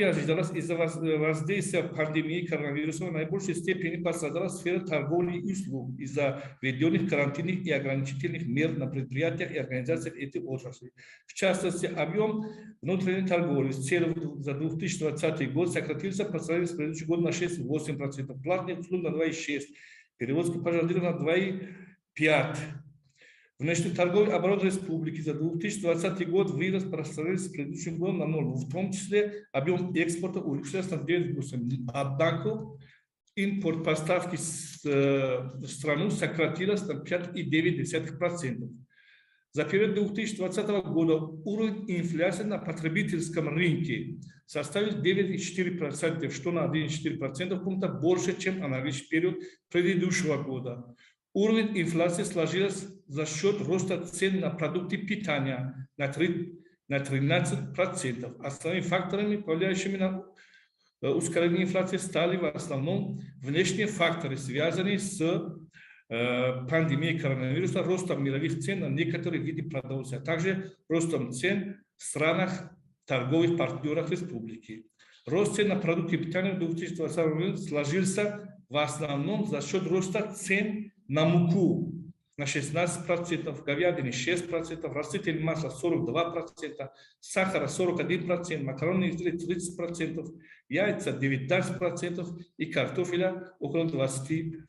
Speaker 5: ожидалось, из-за воздействия пандемии коронавируса в наибольшей степени пострадала сфера торговли и услуг из-за введенных карантинных и ограничительных мер на предприятиях и организациях этой отрасли. В частности, объем внутренней торговли с целью за 2020 год сократился по сравнению с предыдущим годом на 6,8%, платных услуг на 2,6%, перевозки пассажиров на 2,5%. Внешний торговый оборот республики за 2020 год вырос по сравнению с предыдущим годом на 0, в том числе объем экспорта увеличился на 9%. Однако импорт поставки в страну сократился на 5,9%. За период 2020 года уровень инфляции на потребительском рынке составил 9,4%, что на 1,4% пункта больше, чем аналогичный период предыдущего года. Уровень инфляции сложился за счет роста цен на продукты питания на 13%. Основными факторами, повлияющими на ускорение инфляции, стали в основном внешние факторы, связанные с пандемией коронавируса, ростом мировых цен на некоторые виды продовольствия, а также ростом цен в странах торговых партнерах республики. Рост цен на продукты питания в 2020 году сложился в основном за счет роста цен на муку на 16%, говядины 6%, растительное масло 42%, сахара 41%, макаронные изделия 30%, яйца 19% и картофеля около 20%.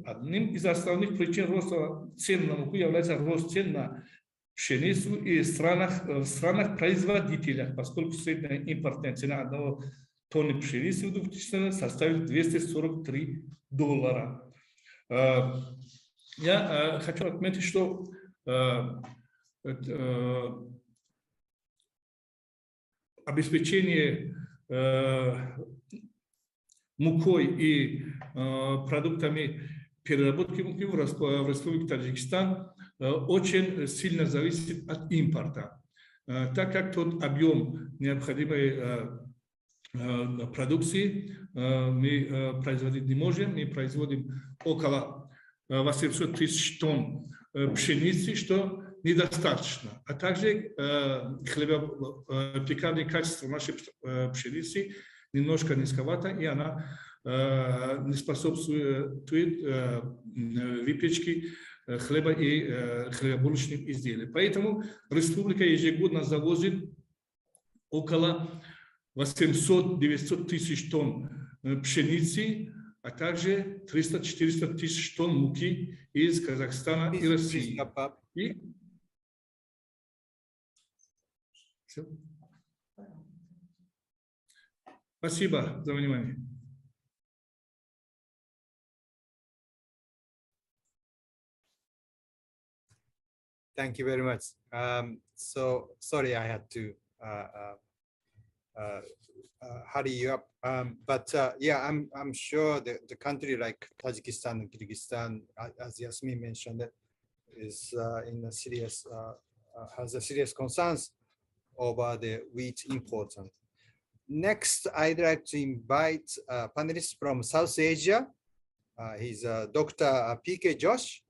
Speaker 5: Одним из основных причин роста цен на муку является рост цен на пшеницу и в странах-производителях, поскольку средняя импортная цена одного тонны пшеницы в 2000 составит $243. Я хочу отметить, что обеспечение мукой и продуктами переработки муки в Республике Таджикистан очень сильно зависит от импорта, так как тот объем необходимой продукции мы производить не можем. Мы производим около 800 тысяч тонн пшеницы, что недостаточно. А также хлебопекарное качество нашей пшеницы немножко низковато, и она не способствует выпечке хлеба и хлебобулочных изделий. Поэтому республика ежегодно завозит около 800-900 тысяч тонн пшеницы, а также 300-400 тысяч тонн муки из Казахстана и России. Спасибо за внимание.
Speaker 2: Thank you very much. So sorry, I had to hurry you up. But yeah, I'm sure the country like Tajikistan and Kyrgyzstan, as Yasmin mentioned, is in a serious has a serious concerns over the wheat import. Next, I'd like to invite panelists from South Asia. He's Dr. P.K. Josh.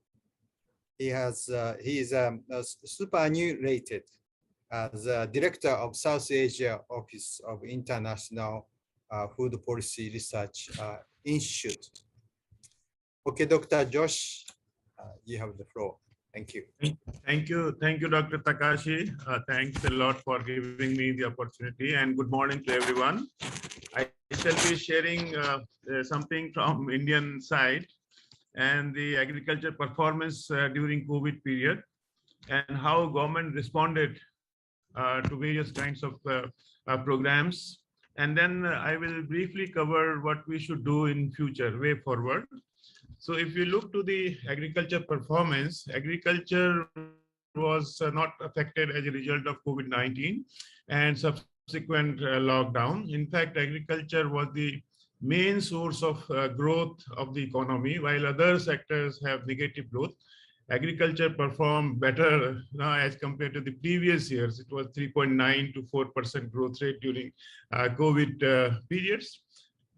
Speaker 2: He is superannuated as director of South Asia Office of International Food Policy Research Institute. Okay, Dr. Josh, you have the floor. Thank you.
Speaker 6: Thank you, Dr. Takashi. Thanks a lot for giving me the opportunity, and good morning to everyone. I shall be sharing something from Indian side and the agriculture performance during COVID period, and how government responded to various kinds of programs. And then I will briefly cover what we should do in future, way forward. So if you look to the agriculture performance, agriculture was not affected as a result of COVID-19 and subsequent lockdown. In fact, agriculture was the main source of growth of the economy, while other sectors have negative growth. Agriculture performed better now as compared to the previous years. It was 3.9 to 4% growth rate during COVID periods.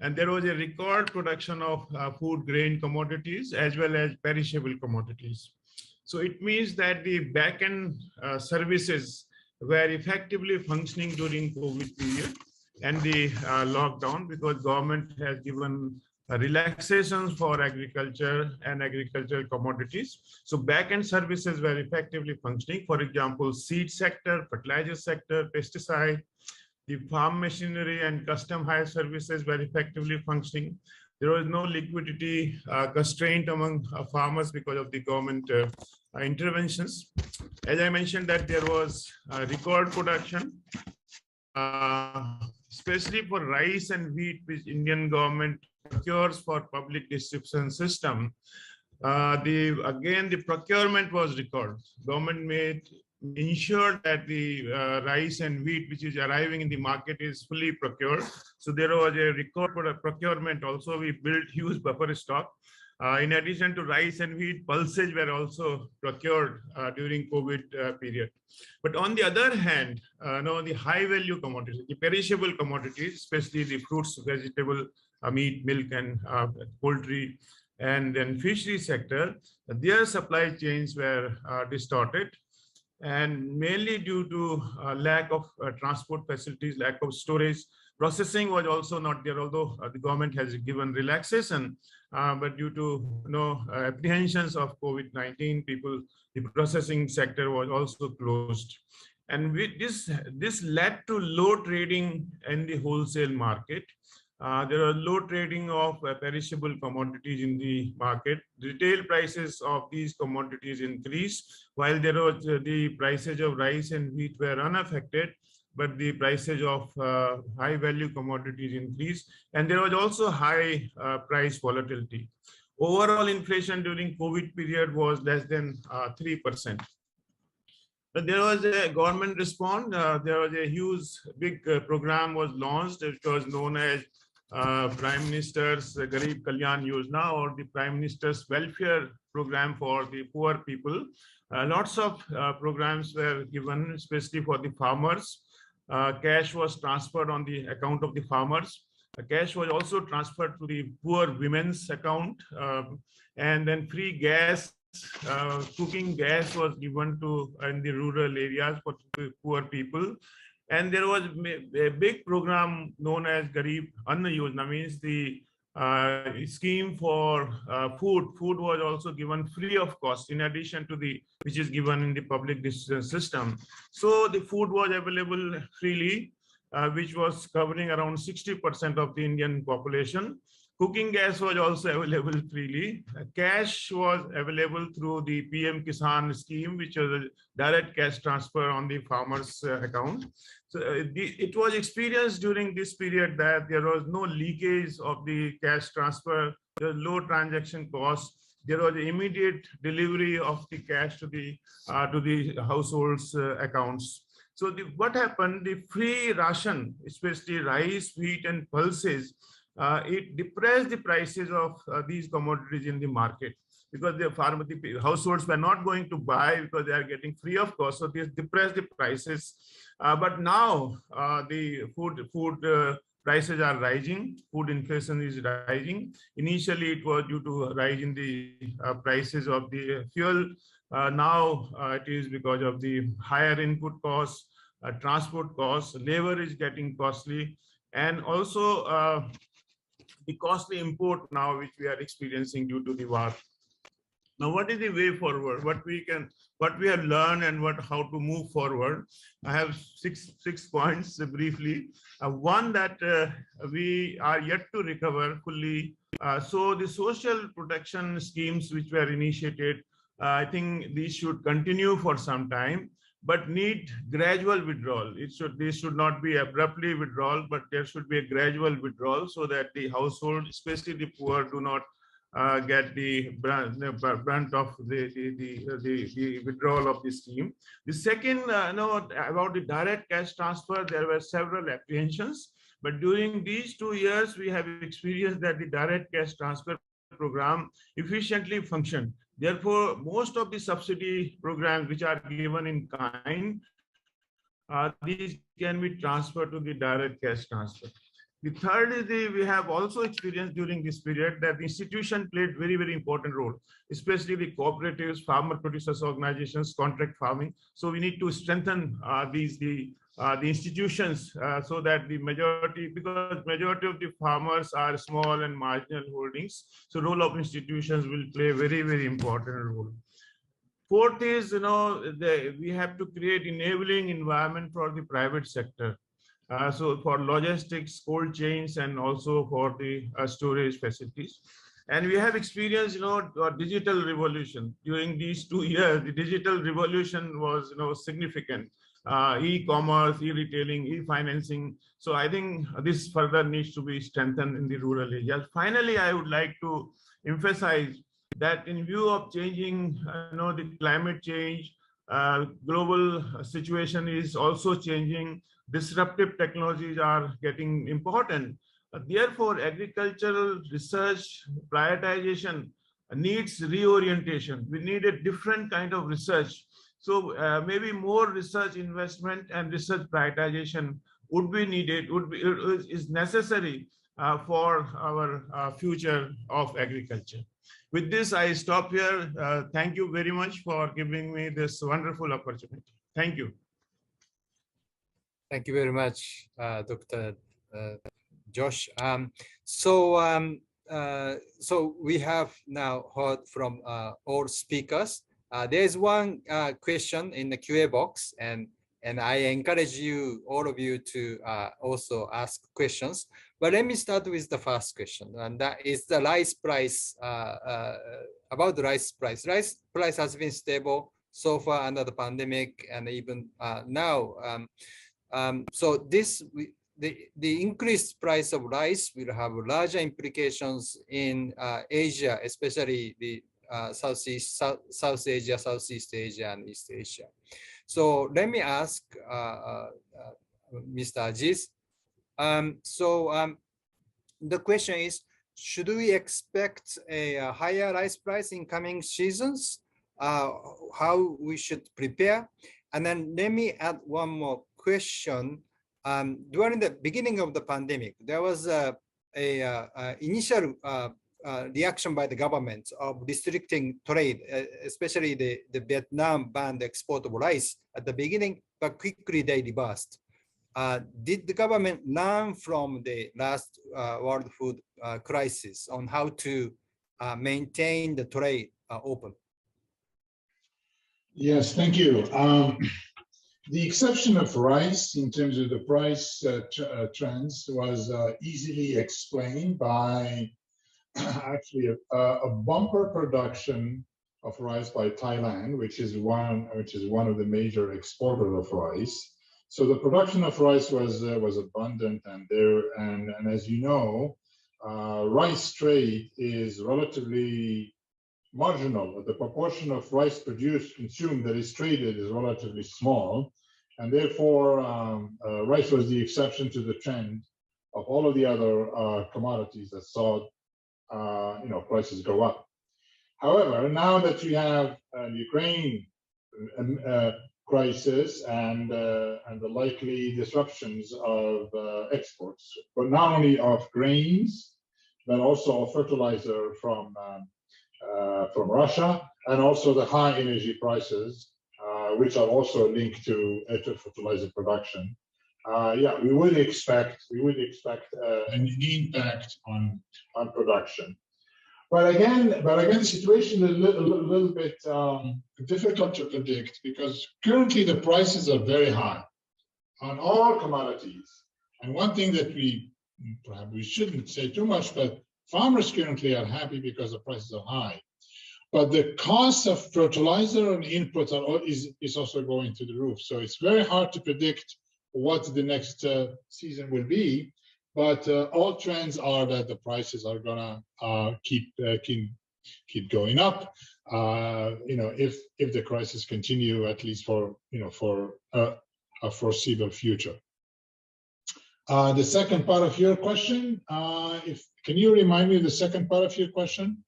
Speaker 6: And there was a record production of food grain commodities as well as perishable commodities. So it means that the back-end services were effectively functioning during COVID period and the lockdown, because government has given relaxations for agriculture and agricultural commodities. So back-end services were effectively functioning. For example, seed sector, fertilizer sector, pesticide, the farm machinery and custom hire services were effectively functioning. There was no liquidity constraint among farmers because of the government interventions. As I mentioned, that there was record production, especially for rice and wheat, which Indian government procures for public distribution system. Again, the procurement was record. Government ensured that the rice and wheat which is arriving in the market is fully procured. So there was a record for procurement. Also, we built huge buffer stock. In addition to rice and wheat, pulses were also procured during COVID period. But on the other hand, the high value commodities, the perishable commodities, especially the fruits, vegetable, meat, milk, and poultry, and then fishery sector, their supply chains were distorted, and mainly due to lack of transport facilities, lack of storage. Processing was also not there, although the government has given relaxation, but due to apprehensions of COVID-19, the processing sector was also closed. And with this led to low trading in the wholesale market. There was low trading of perishable commodities in the market. Retail prices of these commodities increased, while there was the prices of rice and wheat were unaffected, but the prices of high value commodities increased, and there was also high price volatility. Overall inflation during COVID period was less than 3%. But there was a government response. There was a huge, big program was launched, which was known as Prime Minister's Garib Kalyan Yojana, or the Prime Minister's Welfare Program for the poor people. Lots of programs were given, especially for the farmers. Cash was transferred on the account of the farmers. Cash was also transferred to the poor women's account, and then free gas, cooking gas was given to in the rural areas for poor people. And there was a big program known as Garib Anna Yojana, means the scheme for food. Food was also given free of cost, in addition to which is given in the public distribution system. So the food was available freely, which was covering around 60% of the Indian population. Cooking gas was also available freely. Cash was available through the PM Kisan scheme, which was a direct cash transfer on the farmer's account. So it was experienced during this period that there was no leakage of the cash transfer, there was low transaction cost, there was immediate delivery of the cash to the households' accounts. So what happened, the free ration, especially rice, wheat, and pulses, it depressed the prices of these commodities in the market, because the households were not going to buy because they are getting free of cost. So this depressed the prices. But now the food prices are rising. Food inflation is rising. Initially, it was due to a rise in the prices of the fuel. Now it is because of the higher input costs, transport costs, labor is getting costly, and also the costly import now which we are experiencing due to the war. Now, what is the way forward? What we have learned and how to move forward? I have six points briefly. One, that we are yet to recover fully. So the social protection schemes which were initiated, I think these should continue for some time, but need gradual withdrawal. This should not be abruptly withdrawal, but there should be a gradual withdrawal so that the household, especially the poor, do not get the brunt of the withdrawal of the scheme. The second, about the direct cash transfer, there were several apprehensions, but during these 2 years, we have experienced that the direct cash transfer program efficiently functioned. Therefore, most of the subsidy programs which are given in kind, these can be transferred to the direct cash transfer. The third is we have also experienced during this period that the institution played very, very important role, especially the cooperatives, farmer producers organizations, contract farming. So we need to strengthen the institutions so that because majority of the farmers are small and marginal holdings. So role of institutions will play a very, very important role. Fourth is, we have to create enabling environment for the private sector. So for logistics, cold chains, and also for the storage facilities. And we have experienced, a digital revolution. During these 2 years, the digital revolution was, significant. E-commerce, e-retailing, e-financing. So I think this further needs to be strengthened in the rural areas. Finally, I would like to emphasize that in view of changing, the climate change, global situation is also changing. Disruptive technologies are getting important. Therefore, agricultural research prioritization needs reorientation. We need a different kind of research. So maybe more research investment and research prioritization would be needed, is necessary for our future of agriculture. With this, I stop here. Thank you very much for giving me this wonderful opportunity. Thank you.
Speaker 2: Thank you very much, Dr. Josh. So we have now heard from all speakers. There's one question in the QA box, and I encourage all of you to also ask questions. But let me start with the first question, and that is the rice price. About the rice price. Rice price has been stable so far under the pandemic, and even now. So the increased price of rice will have larger implications in Asia, especially the South Asia, Southeast Asia, and East Asia. So let me ask Mr. Aziz. The question is, should we expect a higher rice price in coming seasons? How we should prepare? And then let me add one more question. During the beginning of the pandemic, there was a initial reaction by the government of restricting trade, especially the Vietnam banned export of rice at the beginning, but quickly they reversed. Did the government learn from the last world food crisis on how to maintain the trade open?
Speaker 3: Yes, thank you. The exception of rice in terms of the price trends was easily explained by actually a bumper production of rice by Thailand, which is one of the major exporters of rice. So the production of rice was abundant, and as you know, rice trade is relatively marginal. The proportion of rice produced, consumed, that is traded is relatively small, and therefore rice was the exception to the trend of all of the other commodities that saw prices go up. However, now that we have Ukraine crisis and the likely disruptions of exports, but not only of grains, but also of fertilizer from Russia, and also the high energy prices, which are also linked to fertilizer production. We would expect an impact on production. But again, the situation is a little bit difficult to predict, because currently the prices are very high on all commodities. And one thing that perhaps we shouldn't say too much, but farmers currently are happy because the prices are high. But the cost of fertilizer and inputs is also going through the roof. So it's very hard to predict what the next season will be. But all trends are that the prices are gonna keep going up. If the crisis continue, at least for a foreseeable future. The second part of your question, can you remind me of the second part of your question?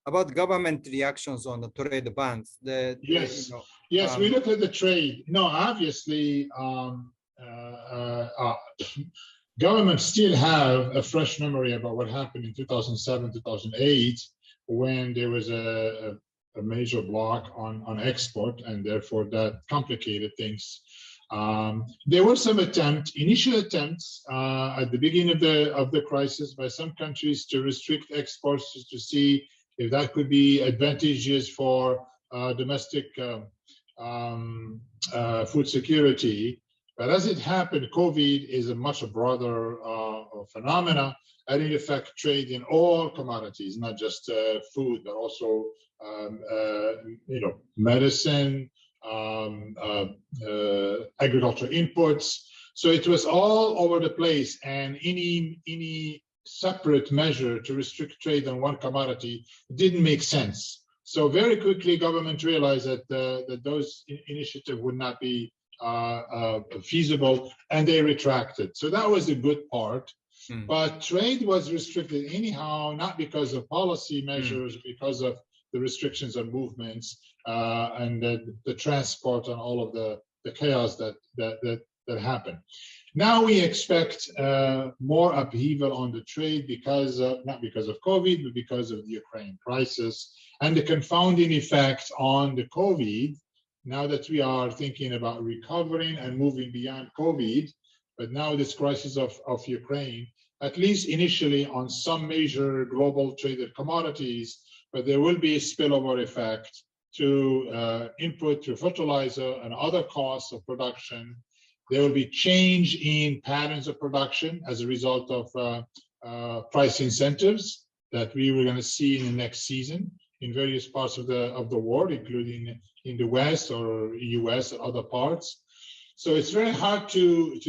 Speaker 2: About government reactions on the trade bans.
Speaker 3: Yes, we looked at the trade. No, obviously, governments still have a fresh memory about what happened in 2007, 2008, when there was a major block on export, and therefore that complicated things. There were some initial attempts at the beginning of the crisis by some countries to restrict exports to see if that could be advantageous for domestic food security. But as it happened, COVID is a much broader phenomena, and it affects trade in all commodities, not just food, but also medicine, agricultural inputs. So it was all over the place, and any separate measure to restrict trade on one commodity didn't make sense. So very quickly, government realized that those initiatives would not be feasible, and they retracted. So that was the good part. But trade was restricted anyhow, not because of policy measures, because of the restrictions on movements and the transport and all of the chaos that happened. Now we expect more upheaval on the trade not because of COVID, but because of the Ukraine crisis and the confounding effect on the COVID. Now that we are thinking about recovering and moving beyond COVID, but now this crisis of Ukraine, at least initially on some major global traded commodities, but there will be a spillover effect to input, to fertilizer and other costs of production. There will be change in patterns of production as a result of price incentives that we were going to see in the next season in various parts of the world, including in the West or US or other parts. So it's very hard to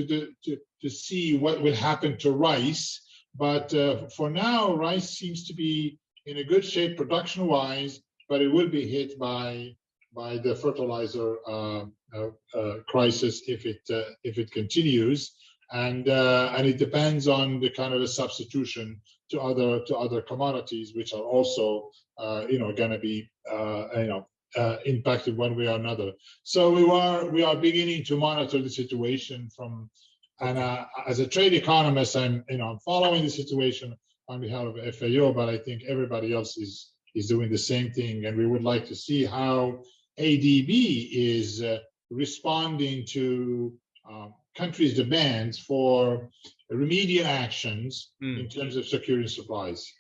Speaker 3: see what will happen to rice. But for now, rice seems to be in a good shape production-wise, but it will be hit by the fertilizer crisis if it continues, and it depends on the kind of a substitution to other commodities, which are also going to be impacted one way or another. So we are beginning to monitor the situation and as a trade economist, I'm following the situation on behalf of FAO, but I think everybody else is doing the same thing, and we would like to see how ADB is responding to countries' demands for remedial actions in terms of securing supplies.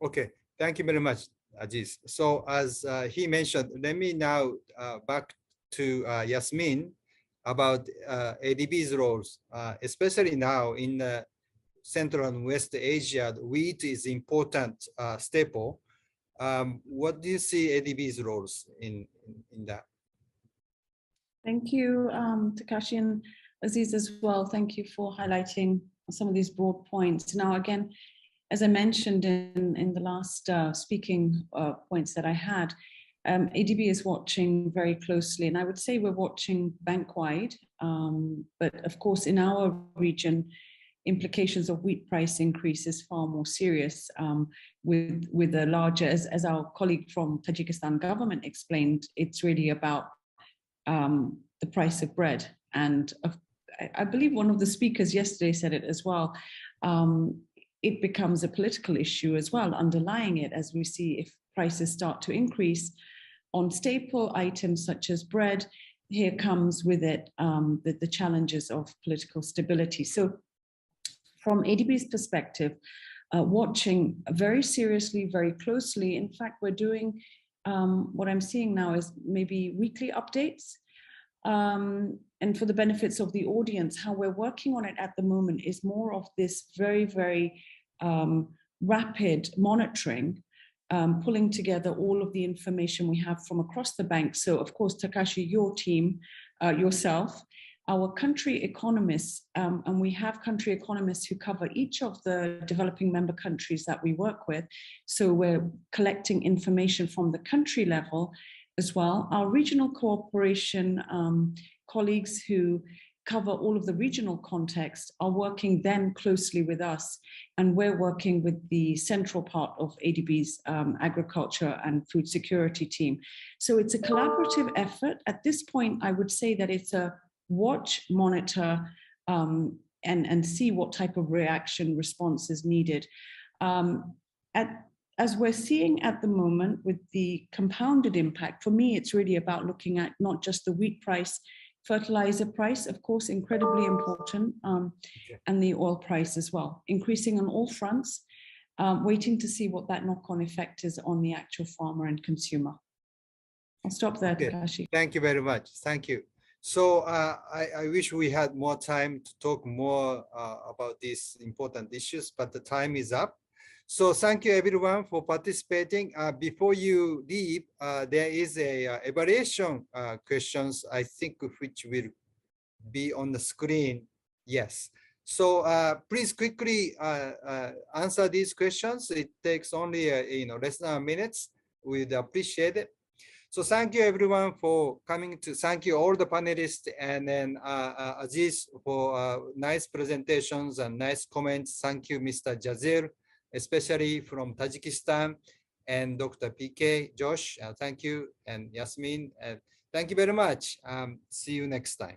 Speaker 2: Okay, thank you very much, Aziz. So as he mentioned, let me now back to Yasmin about ADB's roles, especially now in Central and West Asia, wheat is important staple. What do you see ADB's roles in that?
Speaker 4: Thank you, Takashi and Aziz as well. Thank you for highlighting some of these broad points. Now, again, as I mentioned in the last speaking points that I had, ADB is watching very closely, and I would say we're watching bank-wide, but of course in our region, implications of wheat price increase is far more serious with a larger, as our colleague from Tajikistan government explained, it's really about the price of bread. And I believe one of the speakers yesterday said it as well. It becomes a political issue as well, underlying it, as we see if prices start to increase on staple items such as bread, here comes with it the challenges of political stability. So from ADB's perspective, watching very seriously, very closely. In fact, we're doing what I'm seeing now is maybe weekly updates. And for the benefits of the audience, how we're working on it at the moment is more of this very, very rapid monitoring, pulling together all of the information we have from across the bank. So of course, Takashi, your team, yourself, our country economists, and we have country economists who cover each of the developing member countries that we work with. So we're collecting information from the country level as well. Our regional cooperation colleagues who cover all of the regional context are working then closely with us, and we're working with the central part of ADB's agriculture and food security team. So it's a collaborative effort. At this point, I would say that it's a watch, monitor, and see what type of reaction response is needed. As we're seeing at the moment with the compounded impact, for me, it's really about looking at not just the wheat price, fertilizer price, of course, incredibly important, and the oil price as well, increasing on all fronts, waiting to see what that knock-on effect is on the actual farmer and consumer. I'll stop there,
Speaker 2: Okay.
Speaker 4: Takashi.
Speaker 2: Thank you very much. Thank you. So I wish we had more time to talk more about these important issues, but the time is up. So thank you everyone for participating. Before you leave, there is a evaluation questions, I think, which will be on the screen. Yes. So please quickly answer these questions. It takes only less than a minute. We'd appreciate it. So thank you everyone for coming to, thank you all the panelists, and then Aziz for nice presentations and nice comments. Thank you, Mr. Jazir, especially from Tajikistan, and Dr. PK, Josh, thank you, and Yasmin, thank you very much. See you next time.